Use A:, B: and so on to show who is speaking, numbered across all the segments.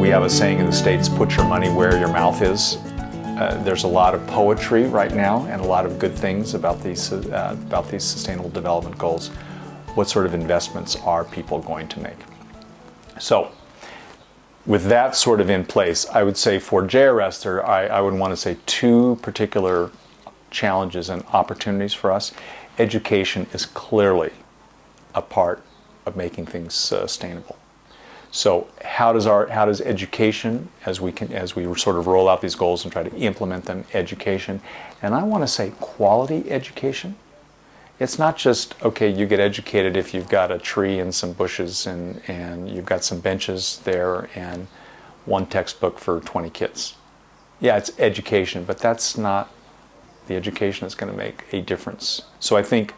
A: We have a saying in the States, put your money where your mouth is. There's a lot of poetry right now and a lot of good things about these Sustainable Development Goals. What sort of investments are people going to make? So, with that sort of in place, I would say for JRS, I would want to say two particular challenges and opportunities for us. Education is clearly a part of making things sustainable. So how does education, as we sort of roll out these goals and try to implement them, education, and I want to say quality education. It's not just, okay, you get educated if you've got a tree and some bushes and you've got some benches there and one textbook for 20 kids. Yeah, it's education, but that's not the education that's going to make a difference. So I think,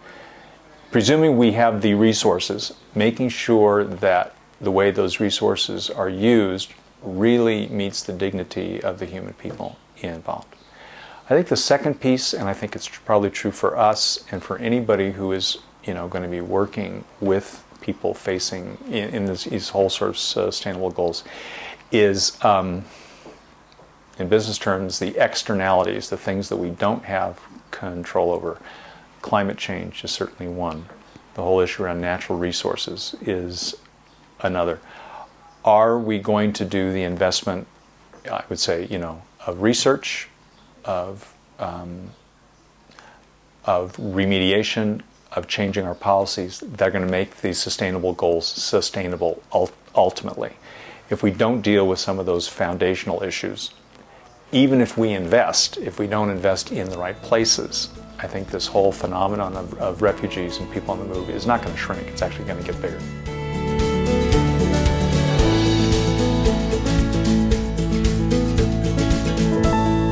A: presuming we have the resources, making sure that the way those resources are used really meets the dignity of the human people involved. I think the second piece, and I think it's probably true for us and for anybody who is going to be working with people facing in these whole sort of sustainable goals, is in business terms the externalities, the things that we don't have control over. Climate change is certainly one. The whole issue around natural resources is another. Are we going to do the investment, I would say, of research, of remediation, of changing our policies that are going to make these sustainable goals sustainable ultimately? If we don't deal with some of those foundational issues, even if we don't invest in the right places, I think this whole phenomenon of refugees and people on the move is not going to shrink. It's actually going to get bigger.